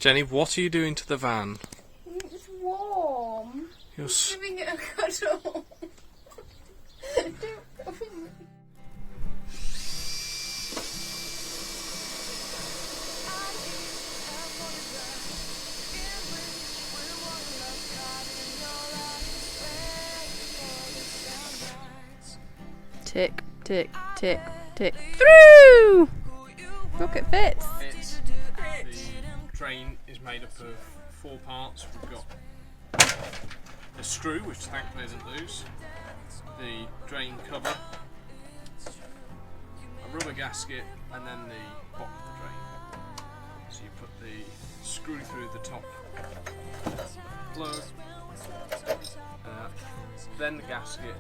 Jenny, what are you doing to the van? It's warm. You're giving it a cuddle. Tick, tick, tick, tick. Through! Look, it fits. The train is made up of 4 parts. We've got the screw, which thankfully isn't loose, the drain cover, a rubber gasket, and then the bottom of the drain. So you put the screw through the top plug, then the gasket,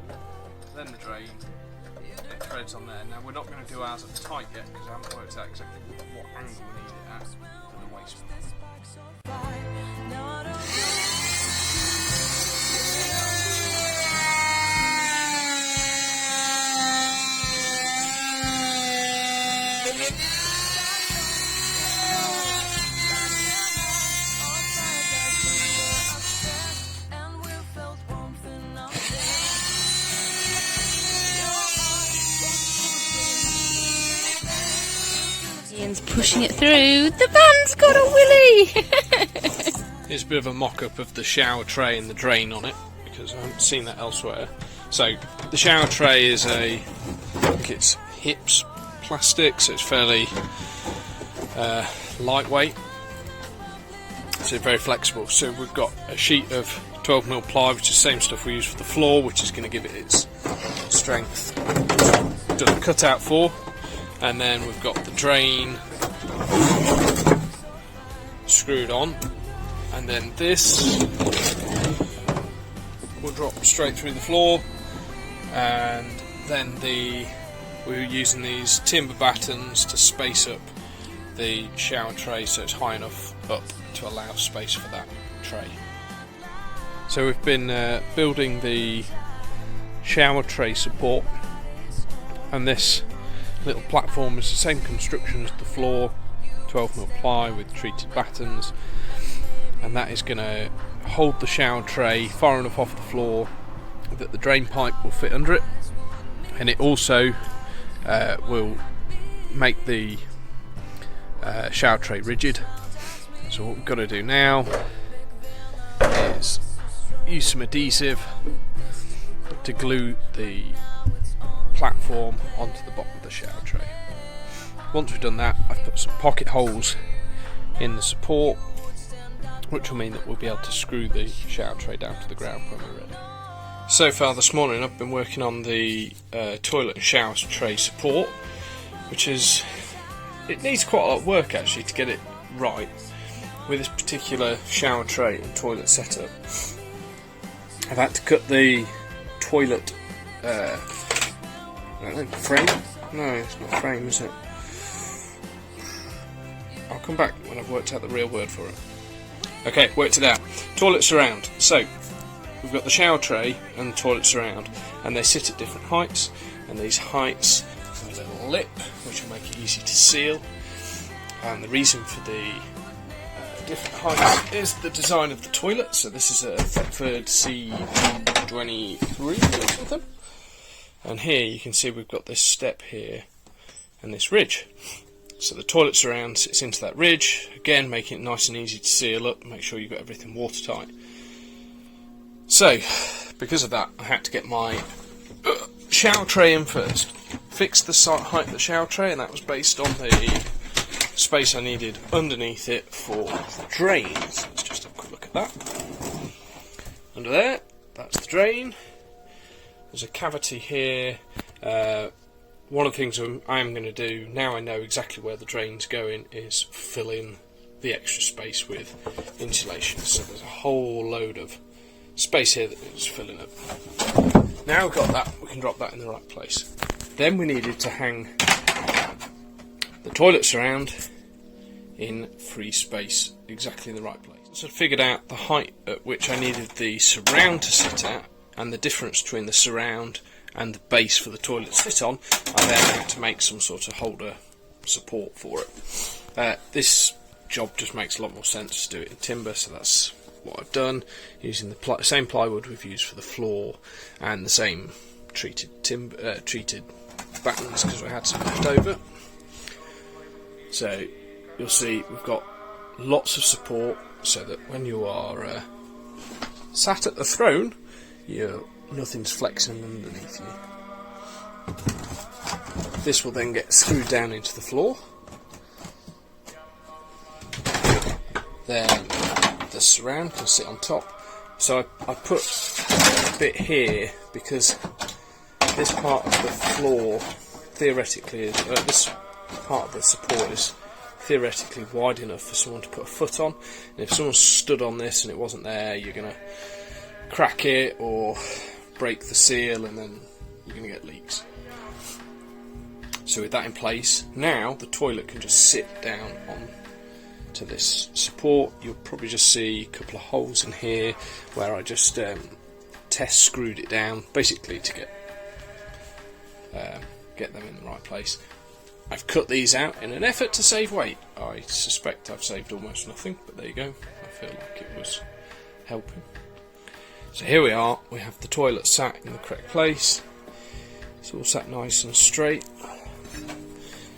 then the drain. It threads on there. Now we're not going to do ours at the tight yet because I haven't worked out exactly what angle we need it at for the waist. Ian's pushing it through. The van's got a willy! Here's a bit of a mock-up of the shower tray and the drain on it, because I haven't seen that elsewhere. So, the shower tray is I think it's HIPS plastic, so it's fairly lightweight. So very flexible. So we've got a sheet of 12mm ply, which is the same stuff we use for the floor, which is going to give it its strength. Done a cutout for. And then we've got the drain screwed on, and then this will drop straight through the floor, and then we're using these timber battens to space up the shower tray so it's high enough up to allow space for that tray. So we've been building the shower tray support, and this little platform is the same construction as the floor, 12mm ply with treated battens, and that is going to hold the shower tray far enough off the floor that the drain pipe will fit under it, and it also will make the shower tray rigid. So what we've got to do now is use some adhesive to glue the platform onto the bottom of the shower tray. Once we've done that, I've put some pocket holes in the support, which will mean that we'll be able to screw the shower tray down to the ground when we're ready. So far this morning I've been working on the toilet and shower tray support, which is, it needs quite a lot of work actually to get it right with this particular shower tray and toilet setup. I've had to cut the toilet frame? No, it's not a frame, is it? I'll come back when I've worked out the real word for it. Okay, worked it out. Toilet surround. So, we've got the shower tray and the toilet surround, and they sit at different heights, and these heights have a little lip, which will make it easy to seal. And the reason for the different heights is the design of the toilet. So this is a Thetford C23 or something. And here you can see we've got this step here and this ridge. So the toilet surround sits into that ridge, again making it nice and easy to seal up, make sure you've got everything watertight. So, because of that, I had to get my shower tray in first. Fixed the height of the shower tray, and that was based on the space I needed underneath it for the drains. Let's just have a quick look at that. Under there, that's the drain. There's a cavity here. One of the things I'm going to do, now I know exactly where the drain's going, is fill in the extra space with insulation. So there's a whole load of space here that is filling up. Now we've got that, we can drop that in the right place. Then we needed to hang the toilet surround in free space, exactly in the right place. So I figured out the height at which I needed the surround to sit at, and the difference between the surround and the base for the toilet to sit on. I then had to make some sort of holder support for it. This job just makes a lot more sense to do it in timber, so that's what I've done, using the same plywood we've used for the floor and the same treated battens because we had some left over. So you'll see we've got lots of support so that when you are sat at the throne, nothing's flexing underneath you. This will then get screwed down into the floor. Then the surround can sit on top. So I put a bit here because this part of the floor theoretically is, this part of the support is theoretically wide enough for someone to put a foot on, and if someone stood on this and it wasn't there, you're going to crack it or break the seal, and then you're going to get leaks. So with that in place, now the toilet can just sit down on to this support. You'll probably just see a couple of holes in here where I just test screwed it down, basically to get them in the right place. I've cut these out in an effort to save weight. I suspect I've saved almost nothing, but there you go. I feel like it was helping. So here we are, we have the toilet sat in the correct place. It's all sat nice and straight.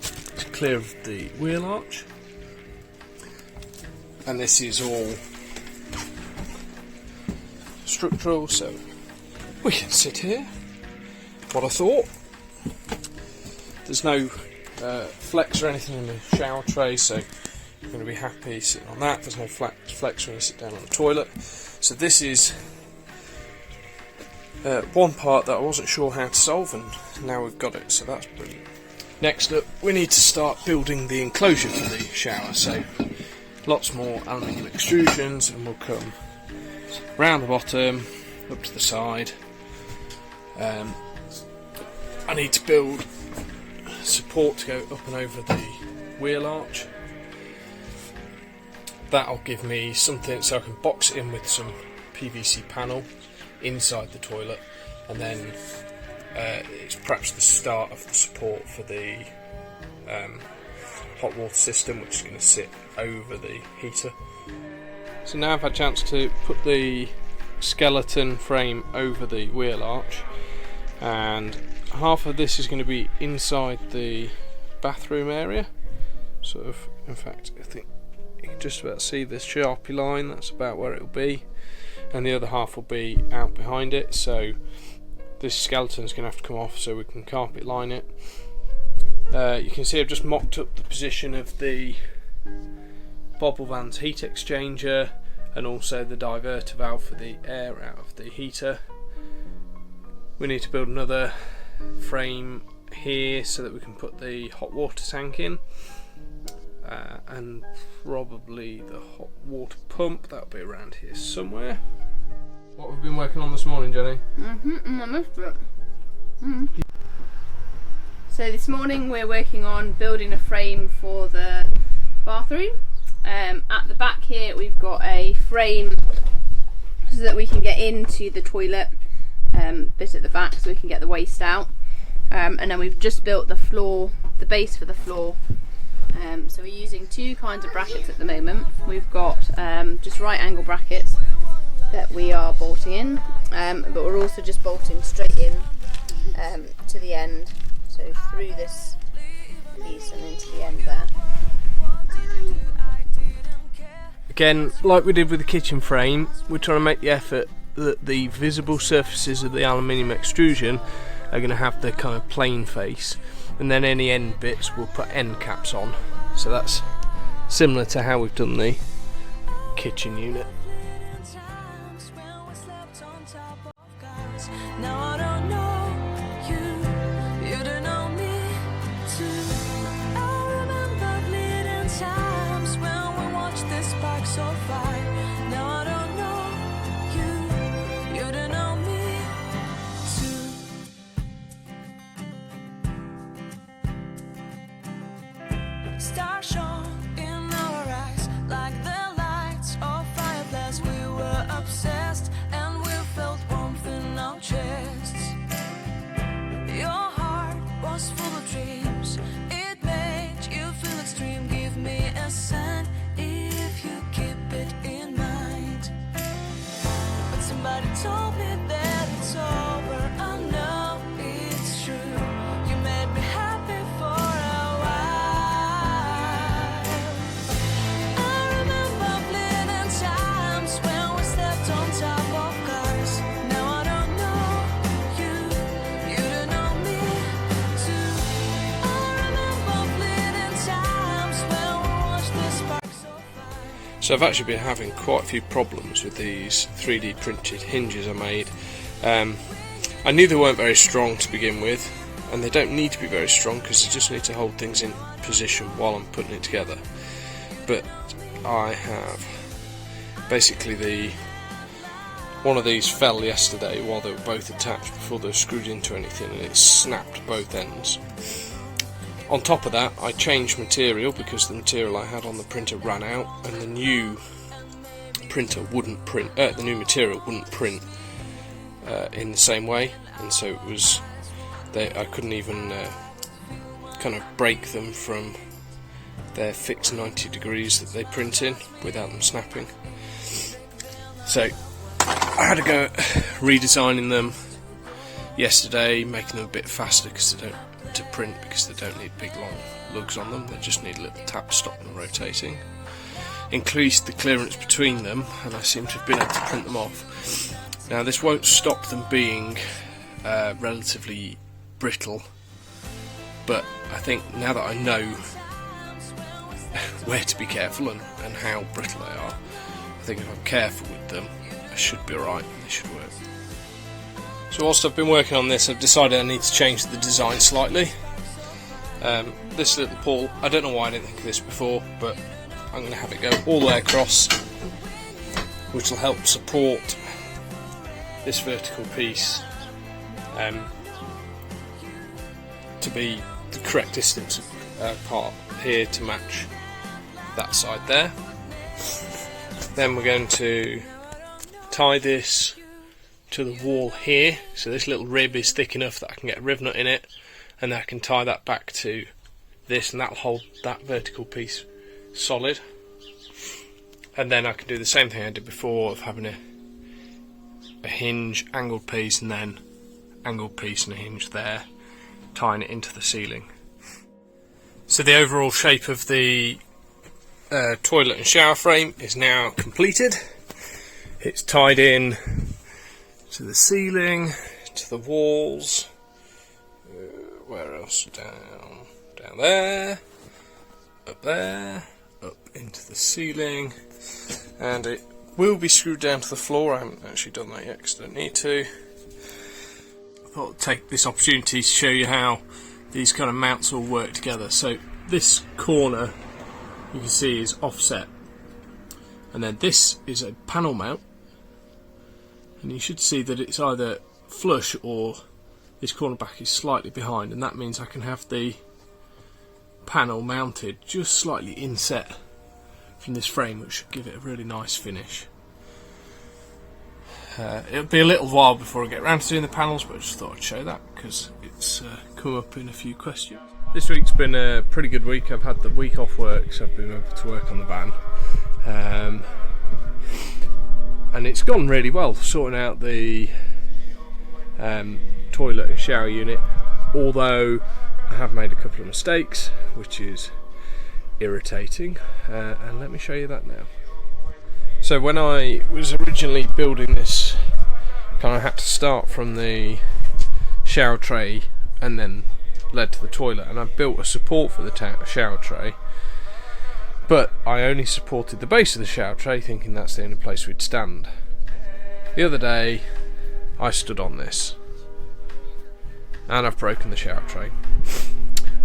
It's clear of the wheel arch. And this is all structural, so we can sit here. What I thought. There's no flex or anything in the shower tray, so you're going to be happy sitting on that. There's no flex when you sit down on the toilet. So this is one part that I wasn't sure how to solve, and now we've got it, so that's brilliant. Next up, we need to start building the enclosure for the shower, so lots more aluminium extrusions, and we'll come round the bottom, up to the side. I need to build support to go up and over the wheel arch. That'll give me something so I can box it in with some PVC panel inside the toilet, and then it's perhaps the start of the support for the hot water system, which is going to sit over the heater. So now I've had a chance to put the skeleton frame over the wheel arch, and half of this is going to be inside the bathroom area, sort of. In fact, I think you can just about see this Sharpie line, that's about where it will be, and the other half will be out behind it, so this skeleton is going to have to come off so we can carpet line it. You can see I've just mocked up the position of the Van's heat exchanger and also the diverter valve for the air out of the heater. We need to build another frame here so that we can put the hot water tank in, and probably the hot water pump. That'll be around here somewhere. What we've been working on this morning, Jenny? I missed it. So this morning we're working on building a frame for the bathroom. At the back here we've got a frame so that we can get into the toilet bit at the back, so we can get the waste out. And then we've just built the floor, the base for the floor. So we're using two kinds of brackets at the moment. We've got just right angle brackets that we are bolting in, but we're also just bolting straight in to the end, so through this piece and into the end there. Again, like we did with the kitchen frame, we're trying to make the effort that the visible surfaces of the aluminium extrusion are going to have the kind of plain face, and then any end bits we'll put end caps on. So that's similar to how we've done the kitchen unit. Stars shone in our eyes like the lights of fireplace. We were obsessed and we felt warmth in our chests. Your heart was full of dreams. It made you feel extreme. Give me a sign. So I've actually been having quite a few problems with these 3D printed hinges I made. I knew they weren't very strong to begin with, and they don't need to be very strong because they just need to hold things in position while I'm putting it together. But I have basically one of these fell yesterday while they were both attached before they were screwed into anything, and it snapped both ends. On top of that, I changed material because the material I had on the printer ran out, and the new printer wouldn't print. The new material wouldn't print in the same way, and so it was. I couldn't even kind of break them from their fixed 90 degrees that they print in without them snapping. So I had to go redesigning them yesterday, making them a bit faster because they don't need big long lugs on them. They just need a little tap to stop them rotating. Increased the clearance between them, and I seem to have been able to print them off. Now this won't stop them being relatively brittle, but I think now that I know where to be careful and how brittle they are, I think if I'm careful with them, I should be alright, they should work. So whilst I've been working on this, I've decided I need to change the design slightly. This little pawl, I don't know why I didn't think of this before, but I'm going to have it go all the way across, which will help support this vertical piece to be the correct distance apart here to match that side there. Then we're going to tie this to the wall here, so this little rib is thick enough that I can get a riv nut in it, and then I can tie that back to this, and that'll hold that vertical piece solid. And then I can do the same thing I did before of having a hinge, angled piece, and then angled piece and a hinge there, tying it into the ceiling. So the overall shape of the toilet and shower frame is now completed. It's tied in to the ceiling, to the walls, where else? Down there, up into the ceiling, and it will be screwed down to the floor. I haven't actually done that yet because I don't need to. I thought I'd take this opportunity to show you how these kind of mounts all work together. So this corner you can see is offset, and then this is a panel mount, and you should see that it's either flush or this corner back is slightly behind, and that means I can have the panel mounted just slightly inset from this frame, which should give it a really nice finish. It'll be a little while before I get around to doing the panels, but I just thought I'd show that because it's come up in a few questions. This week's been a pretty good week. I've had the week off work, so I've been able to work on the van. And it's gone really well, sorting out the toilet and shower unit, although I have made a couple of mistakes, which is irritating, and let me show you that now. So when I was originally building this, kind of had to start from the shower tray and then led to the toilet, and I built a support for the shower tray, but I only supported the base of the shower tray thinking that's the only place we'd stand. The other day I stood on this and I've broken the shower tray,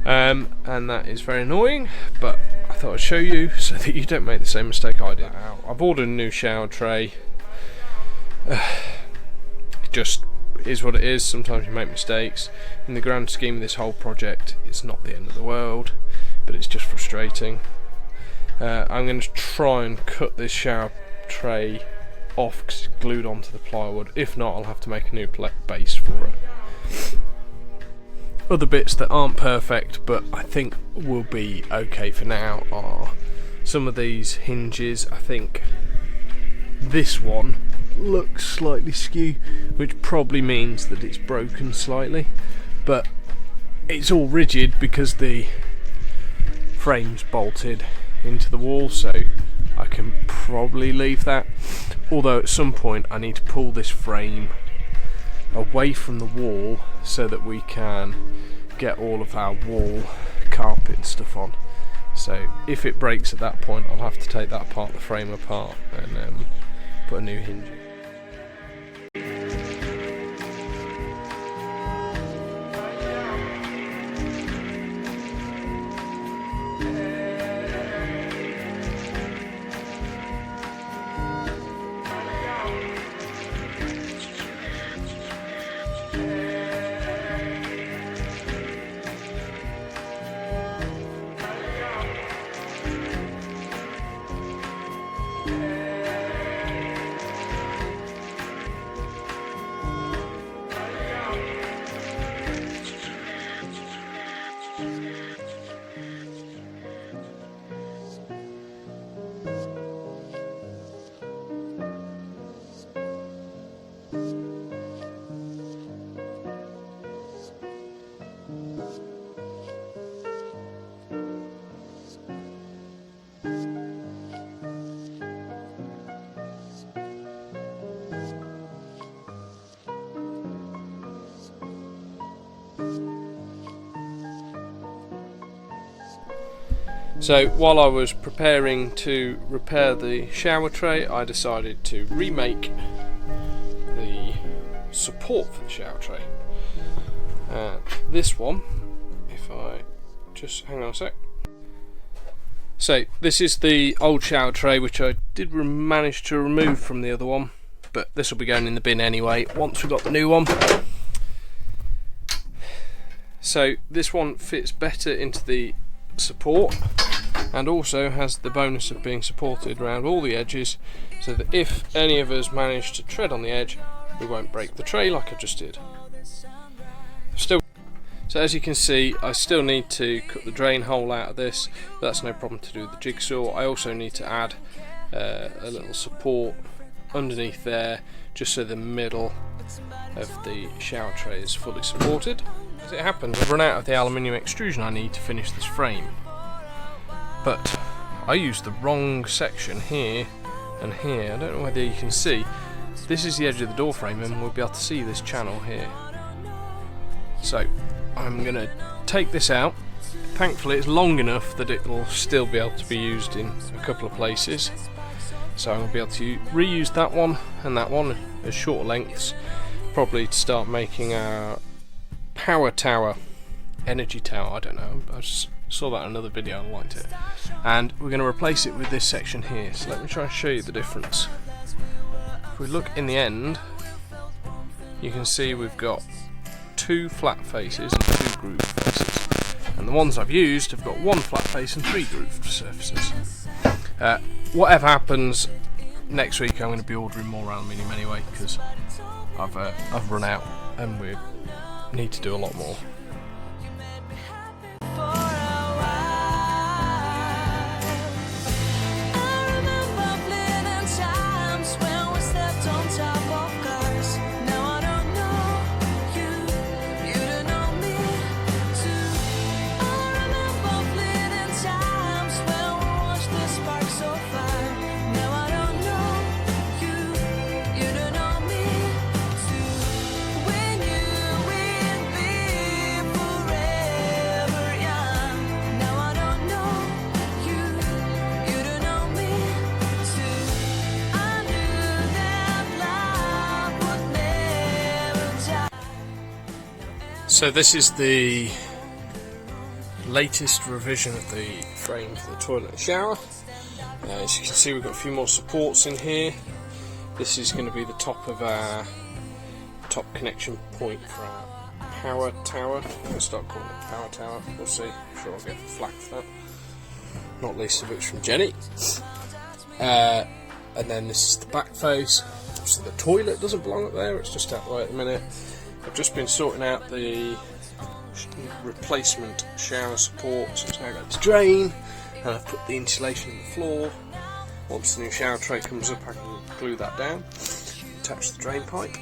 and that is very annoying, but I thought I'd show you so that you don't make the same mistake I did. I've ordered a new shower tray. It just is what it is. Sometimes you make mistakes. In the grand scheme of this whole project, it's not the end of the world, but it's just frustrating. I'm going to try and cut this shower tray off because it's glued onto the plywood. If not, I'll have to make a new base for it. Other bits that aren't perfect but I think will be okay for now are some of these hinges. I think this one looks slightly skew, which probably means that it's broken slightly, but it's all rigid because the frame's bolted into the wall, so I can probably leave that, although at some point I need to pull this frame away from the wall so that we can get all of our wall carpet and stuff on, So if it breaks at that point, I'll have to take that part of the frame apart and put a new hinge in. So while I was preparing to repair the shower tray, I decided to remake the support for the shower tray. This one, if I just hang on a sec. So this is the old shower tray, which I did manage to remove from the other one, but this will be going in the bin anyway once we've got the new one. So this one fits better into the support, and also has the bonus of being supported around all the edges, so that if any of us manage to tread on the edge, we won't break the tray like I just did. So as you can see, I still need to cut the drain hole out of this, but that's no problem to do with the jigsaw. I also need to add a little support underneath there, just so the middle of the shower tray is fully supported. As it happens, I've run out of the aluminium extrusion I need to finish this frame, but I used the wrong section here and here. I don't know whether you can see, this is the edge of the door frame and we'll be able to see this channel here. So I'm going to take this out. Thankfully it's long enough that it will still be able to be used in a couple of places, so I'll be able to reuse that one and that one as short lengths, probably to start making our power tower, energy tower, I don't know, I just saw that in another video and liked it. And we're going to replace it with this section here, so let me try and show you the difference. If we look in the end, you can see we've got two flat faces and two grooved faces, and the ones I've used have got one flat face and three grooved surfaces. Whatever happens, next week I'm going to be ordering more aluminium anyway, because I've run out and we need to do a lot more. So this is the latest revision of the frame for the toilet and shower. As you can see, we've got a few more supports in here. This is going to be the top of our top connection point for our power tower. I'm going to start calling it power tower, we'll see. I'm sure I'll get flack for that, not least of which from Jenny. And then this is the back face. So the toilet doesn't belong up there, it's just out the way at the minute. I've just been sorting out the replacement shower support, so it's now got its drain, and I've put the insulation in the floor. Once the new shower tray comes up, I can glue that down, attach the drain pipe.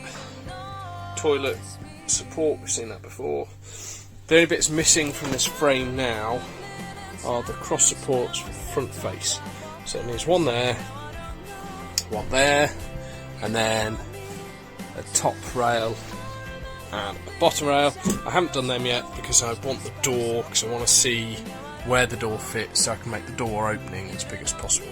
Toilet support, we've seen that before. The only bits missing from this frame now are the cross supports for the front face. So it needs one there, and then a top rail and a bottom rail. I haven't done them yet because I want the door, because I want to see where the door fits so I can make the door opening as big as possible.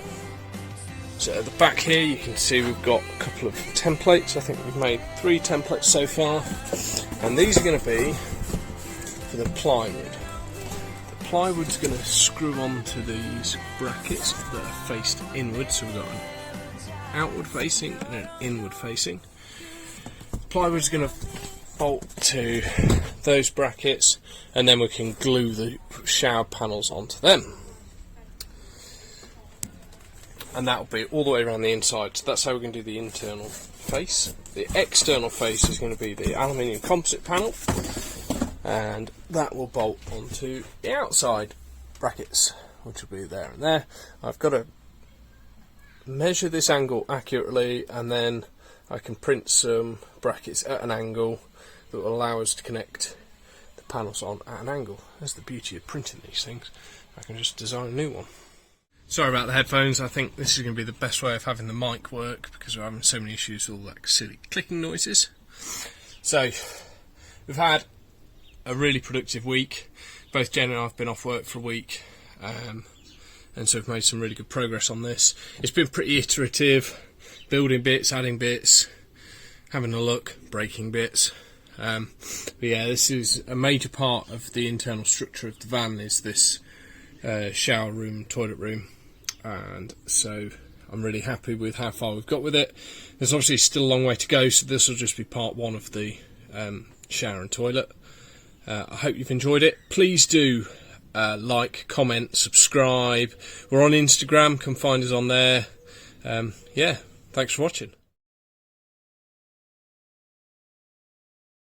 So at the back here you can see we've got a couple of templates. I think we've made 3 templates so far, and these are going to be for the plywood. The plywood's going to screw onto these brackets that are faced inward, so we've got an outward facing and an inward facing. The plywood's going to bolt to those brackets, and then we can glue the shower panels onto them. And that'll be all the way around the inside. So that's how we're going to do the internal face. The external face is going to be the aluminium composite panel, and that will bolt onto the outside brackets, which will be there and there. I've got to measure this angle accurately, and then I can print some brackets at an angle that will allow us to connect the panels on at an angle. That's the beauty of printing these things. I can just design a new one. Sorry about the headphones. I think this is going to be the best way of having the mic work because we're having so many issues with all that silly clicking noises. So, we've had a really productive week. Both Jen and I have been off work for a week, and so we've made some really good progress on this. It's been pretty iterative, building bits, adding bits, having a look, breaking bits. But yeah, this is a major part of the internal structure of the van, is this shower room, toilet room, and so I'm really happy with how far we've got with it. There's obviously still a long way to go, so this will just be part 1 of the shower and toilet. I hope you've enjoyed it. Please do like, comment, subscribe. We're on Instagram, come find us on there. Yeah, thanks for watching.